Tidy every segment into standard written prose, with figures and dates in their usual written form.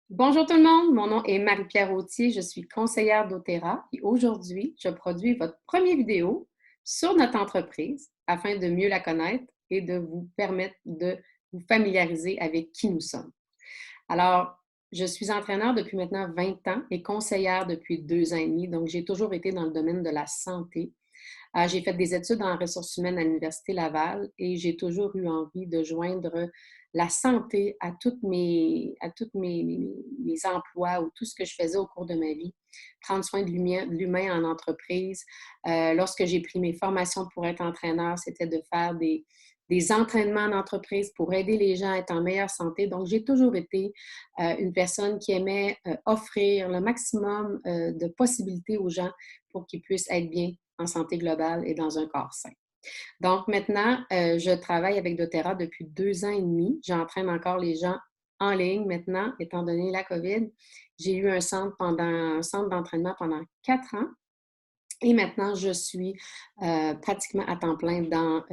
Bonjour tout le monde, mon nom est Marie-Pierre Authier, je suis conseillère doTERRA et aujourd'hui, je produis votre première vidéo sur notre entreprise afin de mieux la connaître et de vous permettre de vous familiariser avec qui nous sommes. Alors, je suis entraîneur depuis maintenant 20 ans et conseillère depuis 2 ans et demi, donc j'ai toujours été dans le domaine de la santé. J'ai fait des études en ressources humaines à l'Université Laval et j'ai toujours eu envie de joindre la santé à tous mes emplois ou tout ce que je faisais au cours de ma vie. Prendre soin de l'humain en entreprise. Lorsque j'ai pris mes formations pour être entraîneur, c'était de faire des entraînements en entreprise pour aider les gens à être en meilleure santé. Donc, j'ai toujours été une personne qui aimait offrir le maximum de possibilités aux gens pour qu'ils puissent être bien en santé globale et dans un corps sain. Donc maintenant, je travaille avec doTERRA depuis 2 ans et demi. J'entraîne encore les gens en ligne maintenant, étant donné la COVID. J'ai eu un centre d'entraînement pendant 4 ans et maintenant je suis pratiquement à temps plein dans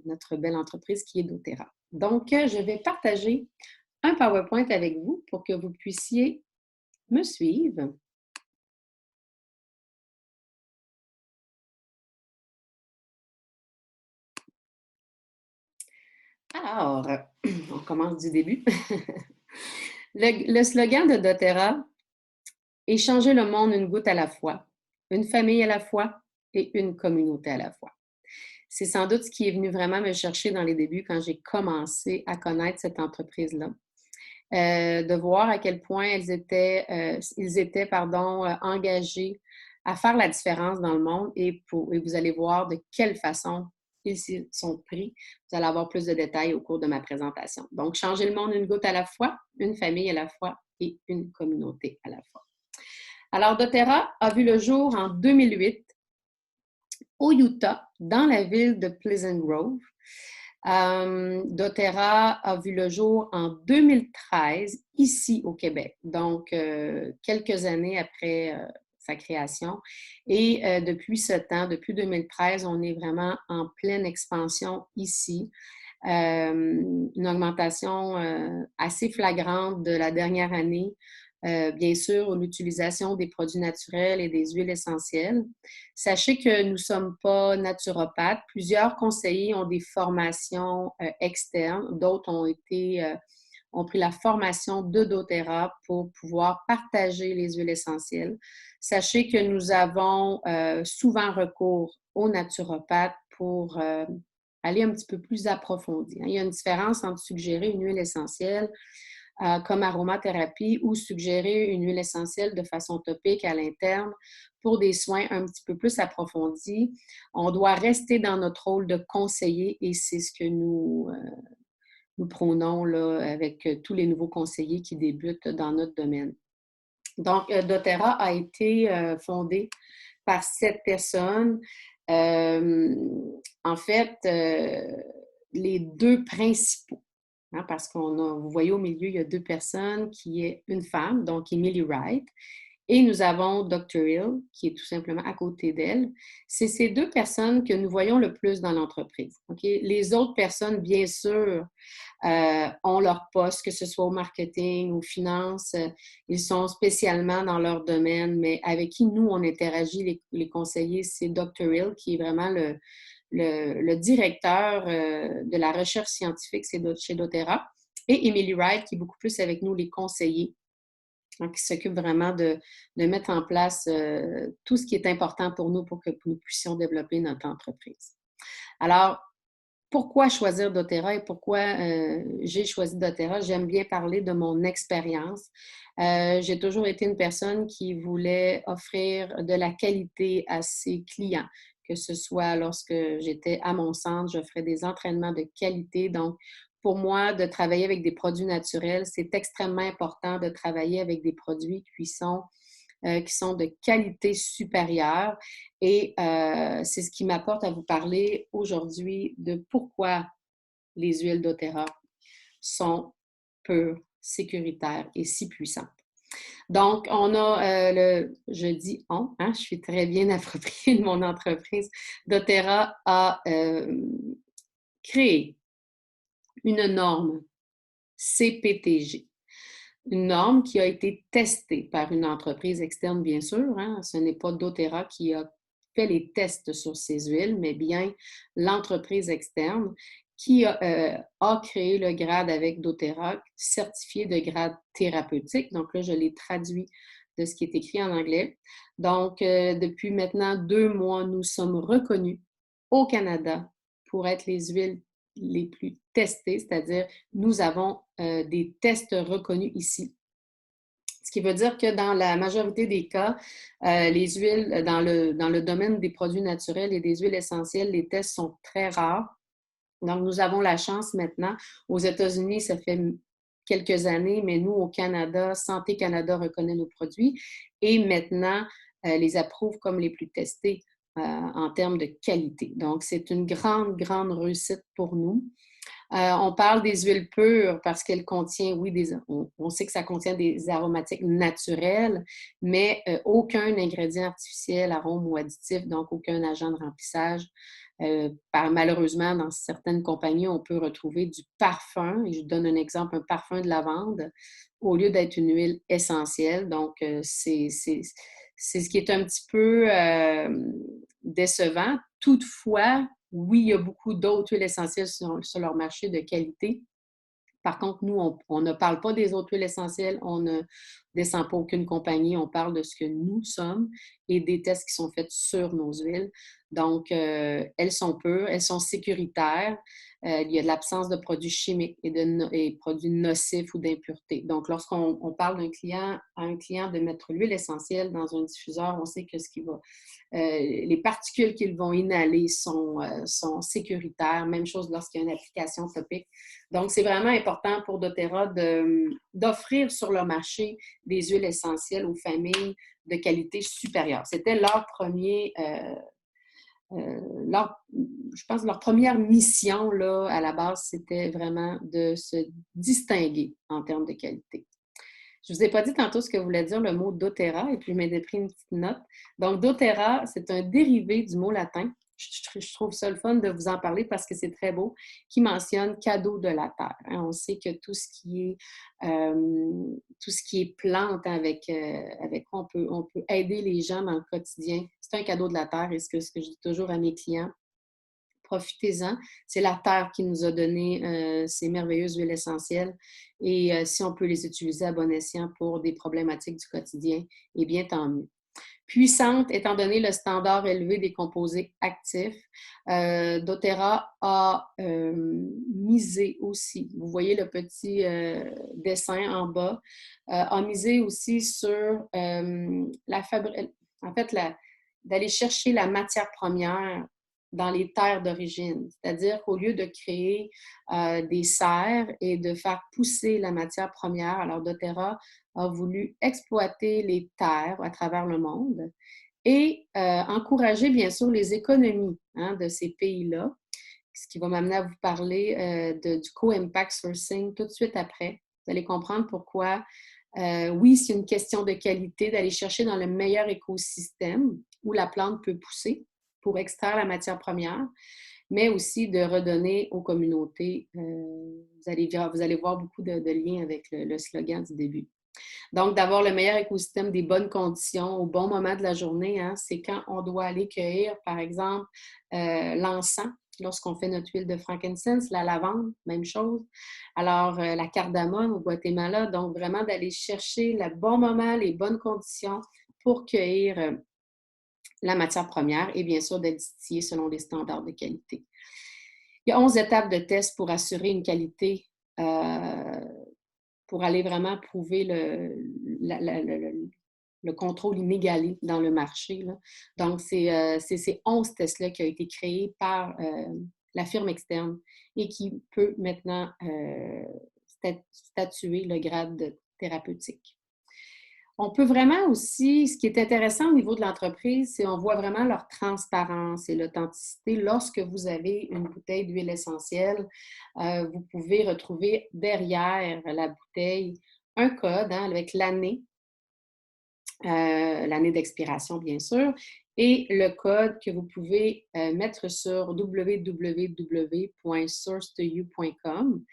notre belle entreprise qui est doTERRA. Donc, je vais partager un PowerPoint avec vous pour que vous puissiez me suivre. Alors, on commence du début. Le slogan de doTERRA est changer le monde une goutte à la fois, une famille à la fois et une communauté à la fois. C'est sans doute ce qui est venu vraiment me chercher dans les débuts quand j'ai commencé à connaître cette entreprise-là. De voir à quel point ils étaient engagés à faire la différence dans le monde et vous allez voir de quelle façon ils s'y sont pris. Vous allez avoir plus de détails au cours de ma présentation. Donc, changer le monde une goutte à la fois, une famille à la fois et une communauté à la fois. Alors, doTERRA a vu le jour en 2008 au Utah, dans la ville de Pleasant Grove. doTERRA a vu le jour en 2013 ici au Québec, donc quelques années après sa création. Et depuis ce temps, depuis 2013, on est vraiment en pleine expansion ici. Une augmentation assez flagrante de la dernière année. Bien sûr, l'utilisation des produits naturels et des huiles essentielles. Sachez que nous ne sommes pas naturopathes. Plusieurs conseillers ont des formations externes, d'autres ont pris la formation de doTERRA pour pouvoir partager les huiles essentielles. Sachez que nous avons souvent recours aux naturopathes pour aller un petit peu plus approfondi. Il y a une différence entre suggérer une huile essentielle comme aromathérapie ou suggérer une huile essentielle de façon topique à l'interne pour des soins un petit peu plus approfondis. On doit rester dans notre rôle de conseiller et c'est ce que nous prônons là, avec tous les nouveaux conseillers qui débutent dans notre domaine. Donc, doTERRA a été fondé par 7 personnes. En fait, les 2 principaux, hein, parce vous voyez au milieu, il y a 2 personnes, qui est une femme, donc Emily Wright, et nous avons Dr. Hill, qui est tout simplement à côté d'elle. C'est ces 2 personnes que nous voyons le plus dans l'entreprise. Okay? Les autres personnes, bien sûr, ont leur poste, que ce soit au marketing, aux finances. Ils sont spécialement dans leur domaine, mais avec qui nous, on interagit, les conseillers, c'est Dr. Hill, qui est vraiment le directeur de la recherche scientifique chez doTERRA, et Emily Wright, qui est beaucoup plus avec nous, les conseillers, hein, qui s'occupe vraiment de mettre en place tout ce qui est important pour nous pour que nous puissions développer notre entreprise. Alors, pourquoi choisir doTERRA et pourquoi j'ai choisi doTERRA? J'aime bien parler de mon expérience. J'ai toujours été une personne qui voulait offrir de la qualité à ses clients, que ce soit lorsque j'étais à mon centre, j'offrais des entraînements de qualité. Donc, pour moi, de travailler avec des produits naturels, c'est extrêmement important de travailler avec des produits qui sont de qualité supérieure. Et c'est ce qui m'apporte à vous parler aujourd'hui de pourquoi les huiles doTERRA sont pures, sécuritaires et si puissantes. Donc, on a je dis on, hein, je suis très bien appropriée de mon entreprise. doTERRA a créé une norme CPTG. une norme qui a été testée par une entreprise externe, bien sûr, hein. Ce n'est pas doTERRA qui a fait les tests sur ces huiles, mais bien l'entreprise externe qui a créé le grade avec doTERRA, certifié de grade thérapeutique. Donc là, je l'ai traduit de ce qui est écrit en anglais. Donc, depuis maintenant 2 mois, nous sommes reconnus au Canada pour être les huiles les plus testées, c'est-à-dire nous avons des tests reconnus ici. Ce qui veut dire que dans la majorité des cas, les huiles, dans le domaine des produits naturels et des huiles essentielles, les tests sont très rares. Donc, nous avons la chance maintenant. Aux États-Unis, ça fait quelques années, mais nous, au Canada, Santé Canada reconnaît nos produits et maintenant les approuve comme les plus testés en termes de qualité. Donc, c'est une grande, grande réussite pour nous. On parle des huiles pures parce qu'elles contiennent, oui, on sait que ça contient des aromatiques naturels, mais aucun ingrédient artificiel, arôme ou additif, donc aucun agent de remplissage. Malheureusement, dans certaines compagnies, on peut retrouver du parfum, et je donne un exemple, un parfum de lavande, au lieu d'être une huile essentielle. Donc, c'est ce qui est un petit peu décevant. Toutefois, oui, il y a beaucoup d'autres huiles essentielles sur leur marché de qualité. Par contre, nous, on ne parle pas des autres huiles essentielles, on ne descend pas aucune compagnie, on parle de ce que nous sommes et des tests qui sont faits sur nos huiles. Donc, elles sont pures, elles sont sécuritaires. Il y a de l'absence de produits chimiques et de produits nocifs ou d'impuretés. Donc, lorsqu'on parle à un client de mettre l'huile essentielle dans un diffuseur, on sait que les particules qu'ils vont inhaler sont sécuritaires. Même chose lorsqu'il y a une application topique. Donc, c'est vraiment important pour doTERRA d'offrir sur le marché des huiles essentielles aux familles de qualité supérieure. C'était leur premier, je pense, leur première mission là, à la base, c'était vraiment de se distinguer en termes de qualité. Je ne vous ai pas dit tantôt ce que voulait dire le mot doTERRA, et puis je m'ai pris une petite note. Donc, doTERRA, c'est un dérivé du mot latin. Je trouve ça le fun de vous en parler parce que c'est très beau, qui mentionne cadeau de la terre. Hein, on sait que tout ce qui est plante avec quoi on peut aider les gens dans le quotidien, c'est un cadeau de la terre. Et ce que je dis toujours à mes clients, profitez-en. C'est la terre qui nous a donné ces merveilleuses huiles essentielles. Et si on peut les utiliser à bon escient pour des problématiques du quotidien, eh bien, tant mieux. Puissante, étant donné le standard élevé des composés actifs, doTERRA a misé aussi, vous voyez le petit dessin en bas, a misé aussi sur d'aller chercher la matière première dans les terres d'origine. C'est-à-dire qu'au lieu de créer des serres et de faire pousser la matière première, alors doTERRA a voulu exploiter les terres à travers le monde et encourager bien sûr les économies de ces pays-là, ce qui va m'amener à vous parler du co-impact sourcing tout de suite après. Vous allez comprendre pourquoi, oui, c'est une question de qualité d'aller chercher dans le meilleur écosystème où la plante peut pousser pour extraire la matière première, mais aussi de redonner aux communautés. Vous allez voir beaucoup de liens avec le slogan du début. Donc, d'avoir le meilleur écosystème, des bonnes conditions au bon moment de la journée, hein, c'est quand on doit aller cueillir, par exemple, l'encens, lorsqu'on fait notre huile de frankincense, la lavande, même chose. Alors, la cardamome au Guatemala, donc vraiment d'aller chercher le bon moment, les bonnes conditions pour cueillir la matière première et bien sûr d'être distillé selon les standards de qualité. Il y a 11 étapes de test pour assurer une qualité pour aller vraiment prouver le contrôle inégalé dans le marché. Là. Donc, c'est ces 11 tests-là qui ont été créés par la firme externe et qui peut maintenant statuer le grade thérapeutique. On peut vraiment aussi, ce qui est intéressant au niveau de l'entreprise, c'est qu'on voit vraiment leur transparence et l'authenticité. Lorsque vous avez une bouteille d'huile essentielle, vous pouvez retrouver derrière la bouteille un code avec l'année d'expiration, bien sûr, et le code que vous pouvez mettre sur www.sourcetoyou.com,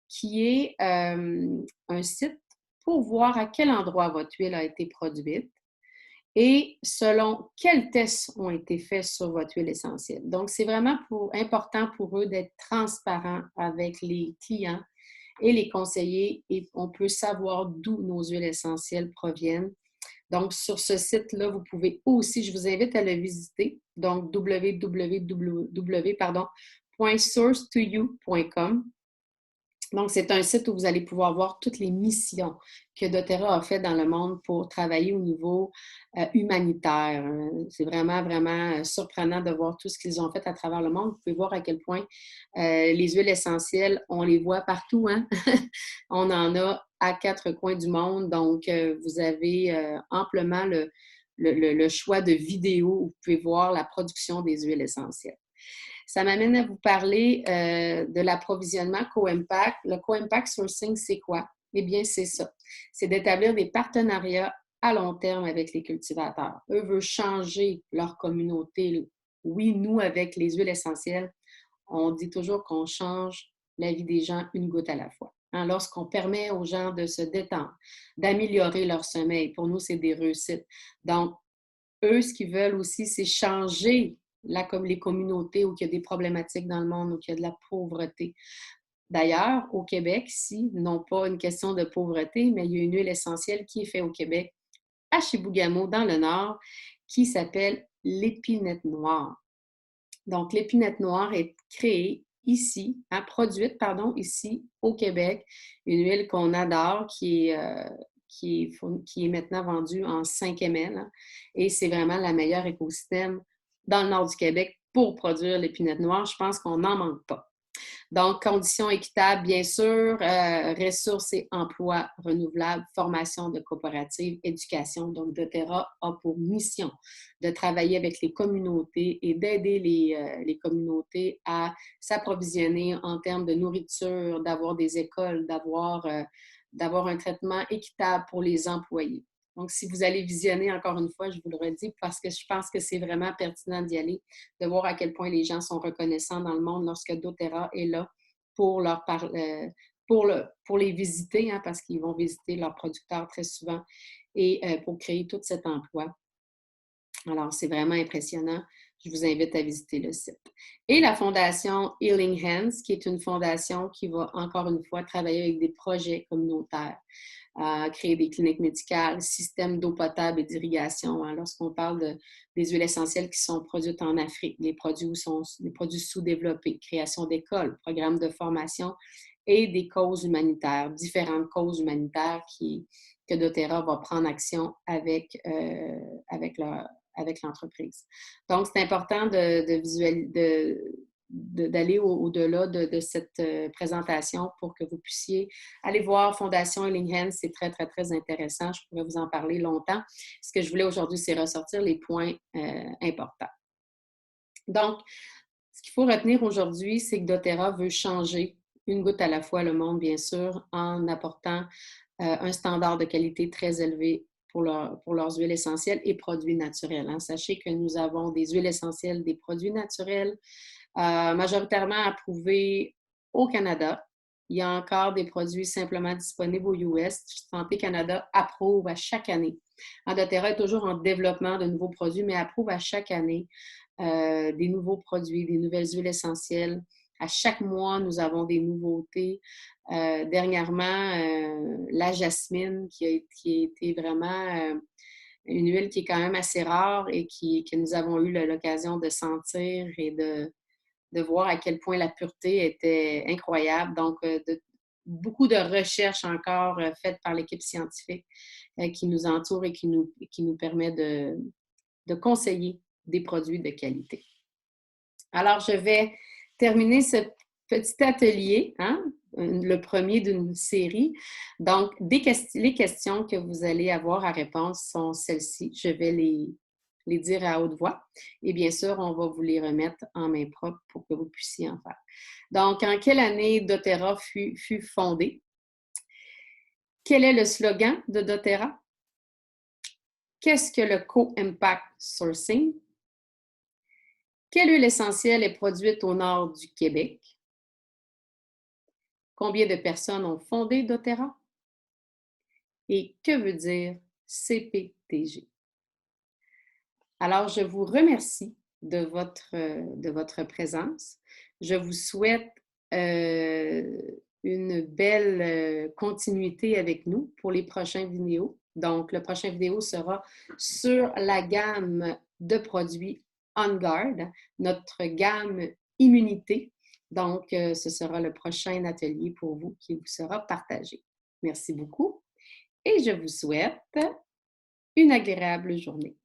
qui est un site pour voir à quel endroit votre huile a été produite et selon quels tests ont été faits sur votre huile essentielle. Donc, c'est vraiment important pour eux d'être transparents avec les clients et les conseillers et on peut savoir d'où nos huiles essentielles proviennent. Donc, sur ce site-là, vous pouvez aussi, je vous invite à le visiter, donc www.sourcetoyou.com. Donc, c'est un site où vous allez pouvoir voir toutes les missions que doTERRA a fait dans le monde pour travailler au niveau humanitaire. C'est vraiment, vraiment surprenant de voir tout ce qu'ils ont fait à travers le monde. Vous pouvez voir à quel point les huiles essentielles, on les voit partout, hein? On en a à quatre coins du monde. Donc, vous avez amplement le choix de vidéos où vous pouvez voir la production des huiles essentielles. Ça m'amène à vous parler de l'approvisionnement Co-Impact. Le Co-Impact Sourcing, c'est quoi? Eh bien, c'est ça. C'est d'établir des partenariats à long terme avec les cultivateurs. Eux veulent changer leur communauté. Oui, nous, avec les huiles essentielles, on dit toujours qu'on change la vie des gens une goutte à la fois. Hein, lorsqu'on permet aux gens de se détendre, d'améliorer leur sommeil, pour nous, c'est des réussites. Donc, eux, ce qu'ils veulent aussi, c'est changer les communautés où il y a des problématiques dans le monde, où il y a de la pauvreté. D'ailleurs, au Québec, ici, non pas une question de pauvreté, mais il y a une huile essentielle qui est faite au Québec, à Chibougamau, dans le nord, qui s'appelle l'épinette noire. Donc, l'épinette noire est créée ici, produite, pardon, ici au Québec, une huile qu'on adore qui est maintenant vendue en 5 ml. Hein, et c'est vraiment la meilleure écosystème dans le nord du Québec pour produire l'épinette noire. Je pense qu'on n'en manque pas. Donc, conditions équitables, bien sûr, ressources et emplois renouvelables, formation de coopératives, éducation. Donc, doTERRA a pour mission de travailler avec les communautés et d'aider les communautés à s'approvisionner en termes de nourriture, d'avoir des écoles, d'avoir un traitement équitable pour les employés. Donc, si vous allez visionner, encore une fois, je vous le redis, parce que je pense que c'est vraiment pertinent d'y aller, de voir à quel point les gens sont reconnaissants dans le monde lorsque doTERRA est là pour pour les visiter, hein, parce qu'ils vont visiter leurs producteurs très souvent, et pour créer tout cet emploi. Alors, c'est vraiment impressionnant. Je vous invite à visiter le site. Et la fondation Healing Hands, qui est une fondation qui va encore une fois travailler avec des projets communautaires, créer des cliniques médicales, systèmes d'eau potable et d'irrigation. Hein, lorsqu'on parle des huiles essentielles qui sont produites en Afrique, les produits sous-développés, création d'écoles, programmes de formation et des causes humanitaires, différentes causes humanitaires que doTERRA va prendre action avec l'entreprise. Donc, c'est important d'aller au-delà de cette présentation pour que vous puissiez aller voir Fondation Healing Hands. C'est très, très, très intéressant. Je pourrais vous en parler longtemps. Ce que je voulais aujourd'hui, c'est ressortir les points importants. Donc, ce qu'il faut retenir aujourd'hui, c'est que doTERRA veut changer une goutte à la fois le monde, bien sûr, en apportant un standard de qualité très élevé pour leurs huiles essentielles et produits naturels. Hein. Sachez que nous avons des huiles essentielles, des produits naturels, majoritairement approuvés au Canada. Il y a encore des produits simplement disponibles aux US. Santé Canada approuve à chaque année. doTERRA est toujours en développement de nouveaux produits, mais approuve à chaque année des nouveaux produits, des nouvelles huiles essentielles. À chaque mois, nous avons des nouveautés. Dernièrement, la jasmine, qui a été vraiment une huile qui est quand même assez rare et que nous avons eu l'occasion de sentir et de voir à quel point la pureté était incroyable. Donc, beaucoup de recherches encore faites par l'équipe scientifique qui nous entoure et qui nous permet de conseiller des produits de qualité. Alors, je vais terminer ce petit atelier, hein, le premier d'une série. Donc, les questions que vous allez avoir à répondre sont celles-ci. Je vais les dire à haute voix. Et bien sûr, on va vous les remettre en main propre pour que vous puissiez en faire. Donc, en quelle année doTERRA fut fondée? Quel est le slogan de doTERRA? Qu'est-ce que le Co-Impact Sourcing? Quelle huile essentielle est produite au nord du Québec? Combien de personnes ont fondé doTERRA? Et que veut dire CPTG? Alors, je vous remercie de votre présence. Je vous souhaite une belle continuité avec nous pour les prochaines vidéos. Donc, le prochain vidéo sera sur la gamme de produits On Guard, notre gamme immunité. Donc, ce sera le prochain atelier pour vous qui vous sera partagé. Merci beaucoup et je vous souhaite une agréable journée.